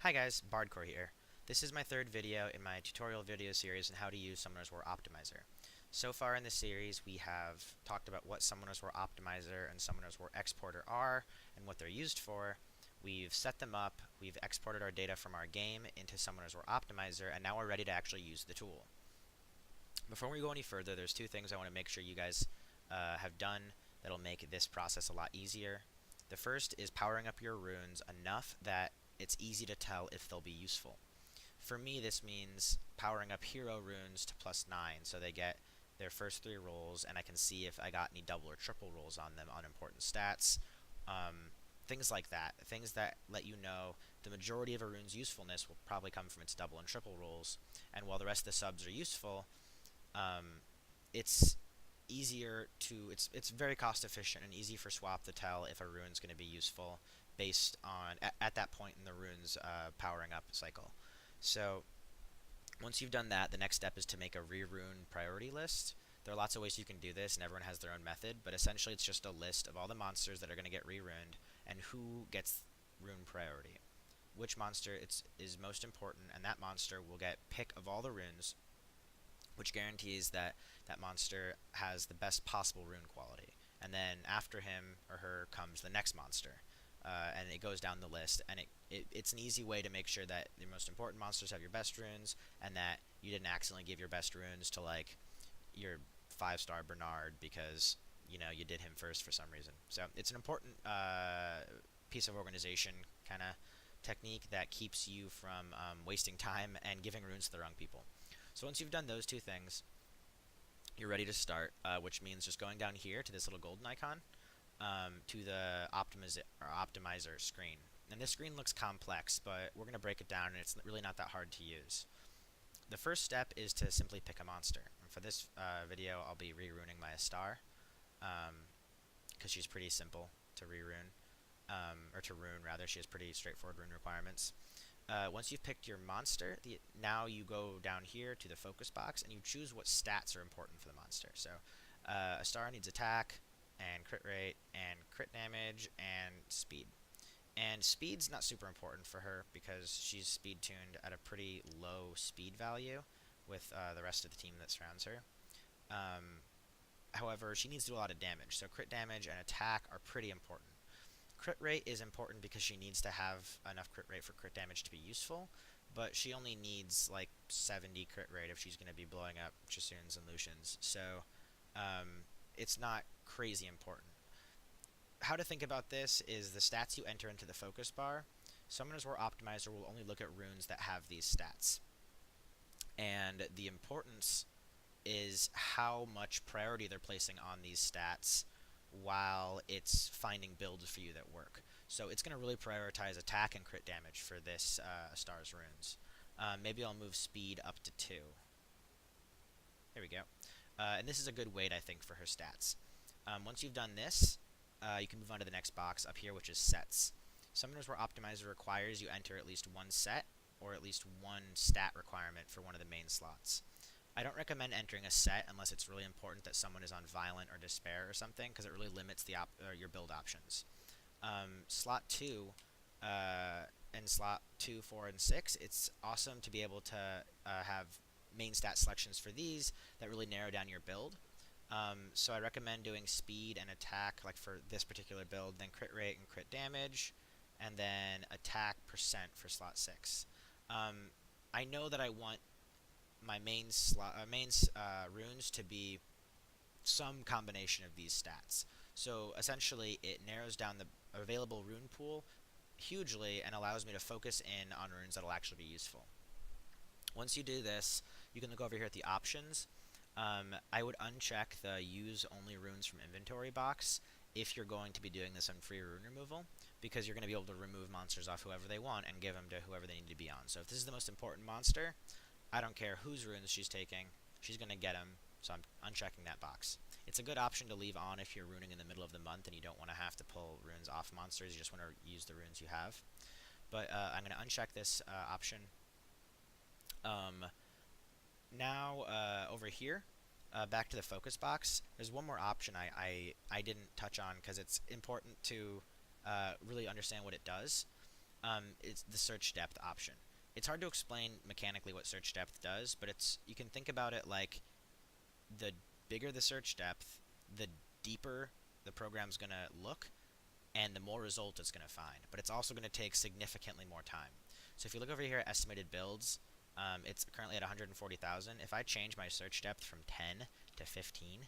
Hi guys, Bardcore here. This is my third video in my tutorial video series on how to use Summoners War Optimizer. So far in this series we have talked about what Summoners War Optimizer and Summoners War Exporter are and what they're used for. We've set them up, we've exported our data from our game into Summoners War Optimizer, and now we're ready to actually use the tool. Before we go any further, there's two things I want to make sure you guys have done that'll make this process a lot easier. The first is powering up your runes enough that it's easy to tell if they'll be useful. For me, this means powering up hero runes to +9, so they get their first 3 rolls, and I can see if I got any double or triple rolls on them on important stats. Things like that. Things that let you know the majority of a rune's usefulness will probably come from its double and triple rolls, and while the rest of the subs are useful, it's easier to it's very cost efficient and easy for Swop to tell if a rune's going to be useful based on at that point in the rune's powering up cycle. So once you've done that, the next step is to make a re-rune priority list. There are lots of ways you can do this, and everyone has their own method, but essentially it's just a list of all the monsters that are going to get re-runed and who gets rune priority. Which monster is most important, and that monster will get pick of all the runes, which guarantees that that monster has the best possible rune quality. And then after him or her comes the next monster. And it goes down the list, and it's an easy way to make sure that the most important monsters have your best runes, and that you didn't accidentally give your best runes to, like, your 5-star Bernard because, you know, you did him first for some reason. So it's an important piece of organization kind of technique that keeps you from wasting time and giving runes to the wrong people. So once you've done those two things, you're ready to start, which means just going down here to this little golden icon, to the optimizer screen. And this screen looks complex, but we're going to break it down, and it's really not that hard to use. The first step is to simply pick a monster. And for this video, I'll be re-runing my star, because she's pretty simple to re-rune, or to rune rather. She has pretty straightforward rune requirements. Once you've picked your monster, now you go down here to the focus box and you choose what stats are important for the monster. So a star needs attack, and crit rate, and crit damage, and speed. And speed's not super important for her because she's speed tuned at a pretty low speed value with the rest of the team that surrounds her. However, she needs to do a lot of damage, so crit damage and attack are pretty important. Crit rate is important because she needs to have enough crit rate for crit damage to be useful, but she only needs like 70 crit rate if she's going to be blowing up Chasuns and Lucians, so it's not crazy important. How to think about this is the stats you enter into the focus bar. Summoners War Optimizer will only look at runes that have these stats, and the importance is how much priority they're placing on these stats while it's finding builds for you that work. So it's going to really prioritize attack and crit damage for this star's runes. Maybe I'll move speed up to 2. There we go. And this is a good weight, I think, for her stats. Once you've done this, you can move on to the next box up here, which is sets. Summoners War Optimizer requires you enter at least one set or at least one stat requirement for one of the main slots. I don't recommend entering a set unless it's really important that someone is on Violent or Despair or something, because it really limits the your build options. Slot 2 and slot 2, 4, and 6, it's awesome to be able to have main stat selections for these that really narrow down your build. So I recommend doing speed and attack, like for this particular build, then crit rate and crit damage, and then attack percent for slot 6. I know that I want my main runes to be some combination of these stats. So essentially, it narrows down the available rune pool hugely and allows me to focus in on runes that'll actually be useful. Once you do this, you can look over here at the options. I would uncheck the use only runes from inventory box if you're going to be doing this on free rune removal, because you're going to be able to remove monsters off whoever they want and give them to whoever they need to be on. So if this is the most important monster, I don't care whose runes she's taking, she's going to get them, so I'm unchecking that box. It's a good option to leave on if you're runing in the middle of the month and you don't want to have to pull runes off monsters, you just want to use the runes you have. But I'm going to uncheck this option. Now, over here, back to the focus box, there's one more option I didn't touch on because it's important to really understand what it does. It's the search depth option. It's hard to explain mechanically what search depth does, but you can think about it like the bigger the search depth, the deeper the program's going to look, and the more result it's going to find. But it's also going to take significantly more time. So if you look over here at estimated builds, it's currently at 140,000. If I change my search depth from 10 to 15,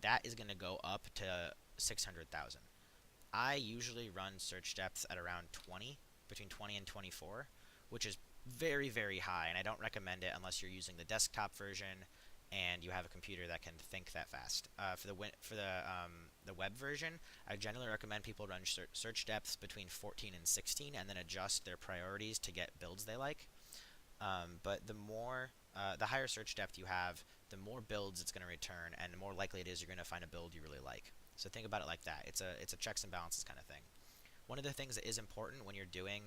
that is going to go up to 600,000. I usually run search depths at around 20, between 20 and 24, which is very, very high, and I don't recommend it unless you're using the desktop version and you have a computer that can think that fast. For the web version, I generally recommend people run search depths between 14 and 16, and then adjust their priorities to get builds they like. But the higher search depth you have, the more builds it's going to return, and the more likely it is you're going to find a build you really like. So think about it like that. It's a checks and balances kind of thing. One of the things that is important when you're doing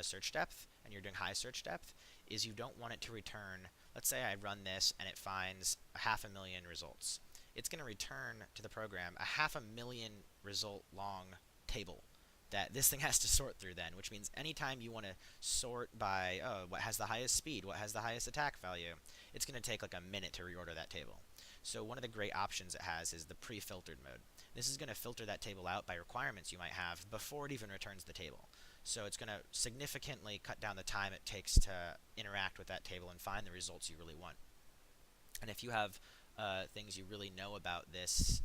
search depth and you're doing high search depth is you don't want it to return. Let's say I run this and it finds 500,000 results. It's going to return to the program a 500,000 result long table that this thing has to sort through then, which means anytime you want to sort by what has the highest speed, what has the highest attack value, it's going to take like a minute to reorder that table. So one of the great options it has is the pre-filtered mode. This is going to filter that table out by requirements you might have before it even returns the table. So it's going to significantly cut down the time it takes to interact with that table and find the results you really want. And if you have things you really know about this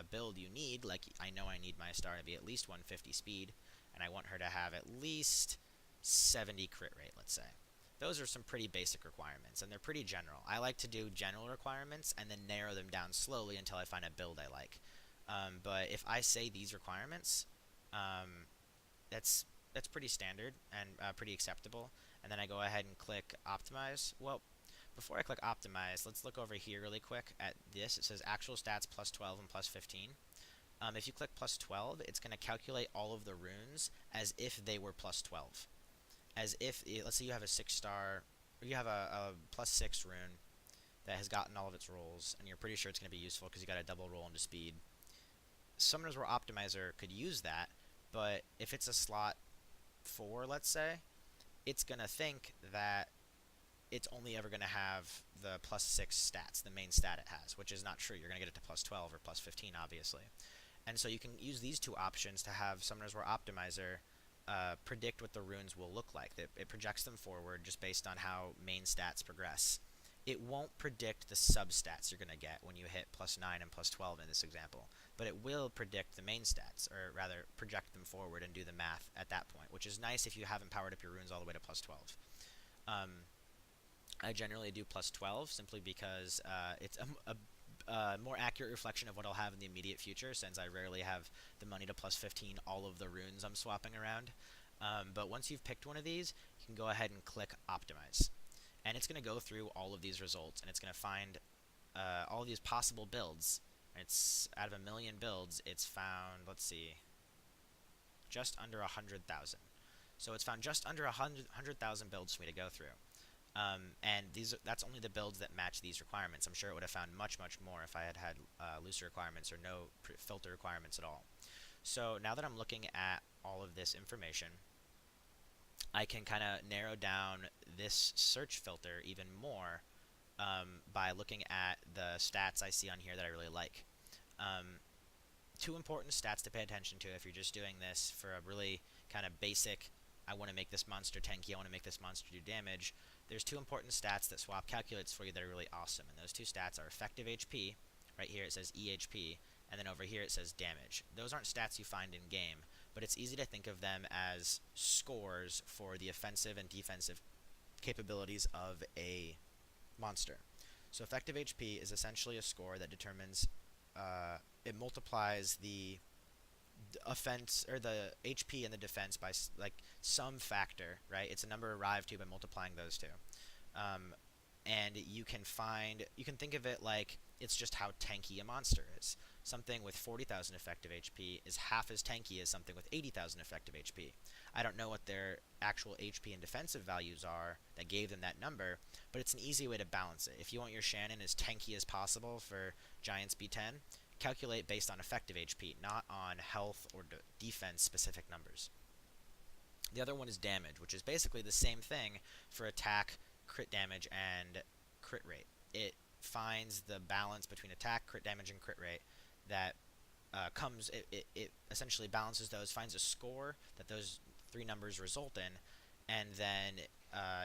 build you need, like I know I need my star to be at least 150 speed, and I want her to have at least 70 crit rate, let's say. Those are some pretty basic requirements, and they're pretty general. I like to do general requirements and then narrow them down slowly until I find a build I like. But if I say these requirements, that's pretty standard and pretty acceptable. And then I go ahead and click optimize. Well, before I click optimize, let's look over here really quick at this. It says actual stats plus 12 and plus 15. If you click plus 12, it's going to calculate all of the runes as if they were plus 12. As if, let's say you have a 6-star, or you have a plus 6 rune that has gotten all of its rolls, and you're pretty sure it's going to be useful because you got a double roll into speed. Summoner's War Optimizer could use that, but if it's a slot 4, let's say, it's going to think that it's only ever going to have the plus 6 stats, the main stat it has, which is not true. You're going to get it to plus 12 or plus 15, obviously. And so you can use these two options to have Summoner's War Optimizer predict what the runes will look like. It projects them forward just based on how main stats progress. It won't predict the substats you're going to get when you hit plus 9 and plus 12 in this example, but it will predict the main stats, or rather project them forward and do the math at that point, which is nice if you haven't powered up your runes all the way to plus 12. I generally do plus 12 simply because it's a more accurate reflection of what I'll have in the immediate future, since I rarely have the money to plus 15 all of the runes I'm swapping around. But once you've picked one of these, you can go ahead and click optimize. And it's going to go through all of these results, and it's going to find all of these possible builds. It's out of 1 million builds, it's found, let's see, just under 100,000. So it's found just under 100,000 builds for me to go through. And that's only the builds that match these requirements. I'm sure it would have found much, much more if I had had looser requirements or no filter requirements at all. So now that I'm looking at all of this information, I can kind of narrow down this search filter even more by looking at the stats I see on here that I really like. Two important stats to pay attention to if you're just doing this for a really kind of basic, I want to make this monster tanky, I want to make this monster do damage. There's two important stats that Swop calculates for you that are really awesome, and those two stats are effective HP, right here it says EHP, and then over here it says damage. Those aren't stats you find in game, but it's easy to think of them as scores for the offensive and defensive capabilities of a monster. So effective HP is essentially a score that determines, it multiplies the offense, or the HP and the defense by like some factor, right? It's a number arrived to by multiplying those two. And you can think of it like it's just how tanky a monster is. Something with 40,000 effective HP is half as tanky as something with 80,000 effective HP. I don't know what their actual HP and defensive values are that gave them that number, but it's an easy way to balance it. If you want your Shannon as tanky as possible for Giants B10, calculate based on effective HP, not on health or defense specific numbers. The other one is damage, which is basically the same thing for attack, crit damage, and crit rate. It finds the balance between attack, crit damage, and crit rate that it essentially balances those, finds a score that those three numbers result in, and then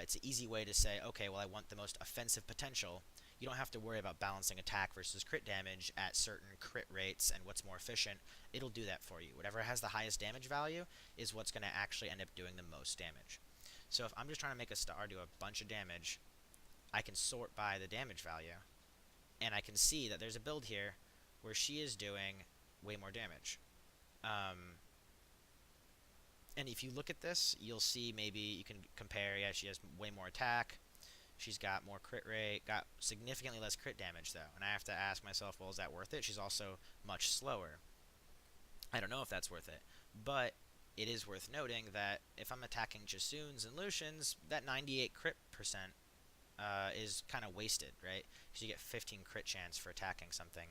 it's an easy way to say, okay, well, I want the most offensive potential. You don't have to worry about balancing attack versus crit damage at certain crit rates and what's more efficient. It'll do that for you. Whatever has the highest damage value is what's going to actually end up doing the most damage. So if I'm just trying to make a star do a bunch of damage, I can sort by the damage value, and I can see that there's a build here where she is doing way more damage. And if you look at this, you'll see maybe you can compare. Yeah, she has way more attack. She's got more crit rate, got significantly less crit damage, though. And I have to ask myself, well, is that worth it? She's also much slower. I don't know if that's worth it. But it is worth noting that if I'm attacking Jasoons and Lucians, that 98 crit percent is kind of wasted, right? Because you get 15 crit chance for attacking something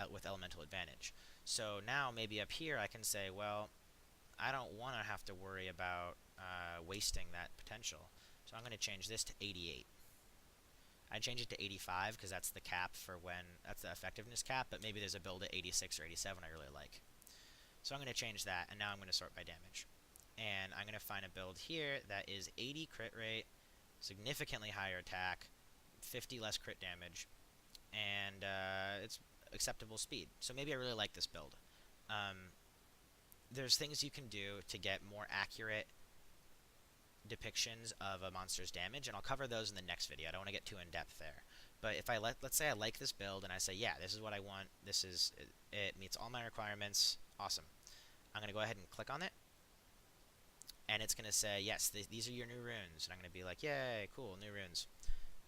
with elemental advantage. So now maybe up here I can say, well, I don't want to have to worry about wasting that potential. So I'm going to change this to 88. I change it to 85 because that's the cap for that's the effectiveness cap, but maybe there's a build at 86 or 87 I really like. So I'm going to change that, and now I'm going to sort by damage. And I'm going to find a build here that is 80 crit rate, significantly higher attack, 50 less crit damage, and it's acceptable speed. So maybe I really like this build. There's things you can do to get more accurate depictions of a monster's damage, and I'll cover those in the next video. I don't want to get too in depth there. But if let's say I like this build, and I say, yeah, this is what I want. It meets all my requirements. Awesome. I'm going to go ahead and click on it, and it's going to say, yes, these are your new runes. And I'm going to be like, yay, cool, new runes.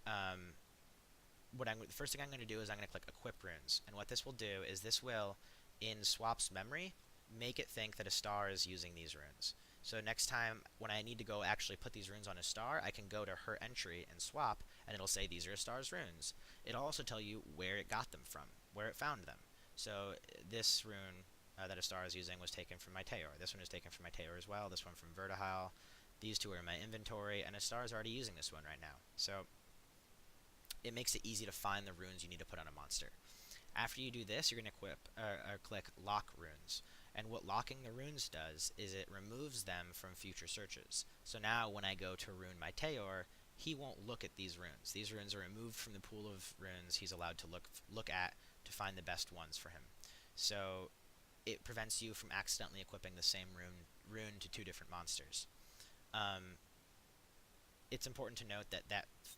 The first thing I'm going to do is I'm going to click equip runes, and what this will do is this will, in Swop's memory, make it think that a star is using these runes. So next time when I need to go actually put these runes on a star, I can go to her entry and Swop, and it'll say these are a star's runes. It'll also tell you where it got them from, where it found them. So this rune that a star is using was taken from my Teor. This one is taken from my Teor as well. This one from Vertihile. These two are in my inventory, and a star is already using this one right now. So it makes it easy to find the runes you need to put on a monster. After you do this, you're going to click Lock Runes. And what locking the runes does is it removes them from future searches. So now when I go to rune my Teor, he won't look at these runes. These runes are removed from the pool of runes he's allowed to look at to find the best ones for him. So it prevents you from accidentally equipping the same rune to two different monsters. It's important to note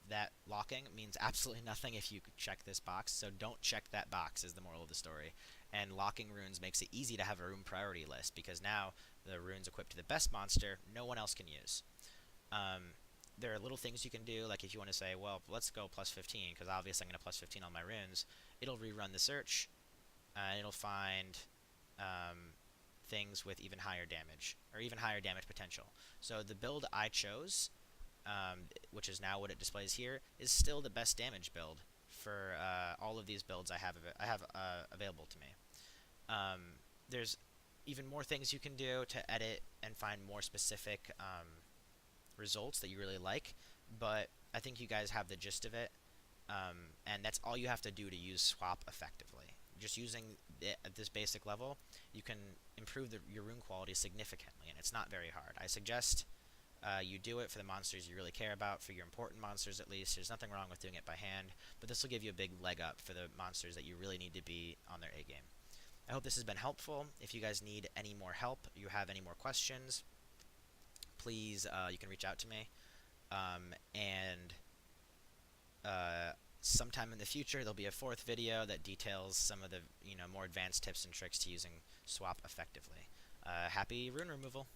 that locking means absolutely nothing if you check this box, so don't check that box is the moral of the story. And locking runes makes it easy to have a rune priority list, because now the runes equipped to the best monster, no one else can use. There are little things you can do, like if you want to say, well, let's go plus 15, because obviously I'm going to plus 15 on my runes. It'll rerun the search, and it'll find things with even higher damage, or even higher damage potential. So the build I chose, which is now what it displays here, is still the best damage build for all of these builds I have available to me. There's even more things you can do to edit and find more specific results that you really like, but I think you guys have the gist of it, and that's all you have to do to use Swop effectively. Just using it at this basic level, you can improve your rune quality significantly, and it's not very hard. I suggest you do it for the monsters you really care about, for your important monsters at least. There's nothing wrong with doing it by hand, but this will give you a big leg up for the monsters that you really need to be on their A-game. I hope this has been helpful. If you guys need any more help, you have any more questions, please, you can reach out to me. Sometime in the future, there'll be a fourth video that details some of the more advanced tips and tricks to using Swop effectively. Happy rune removal!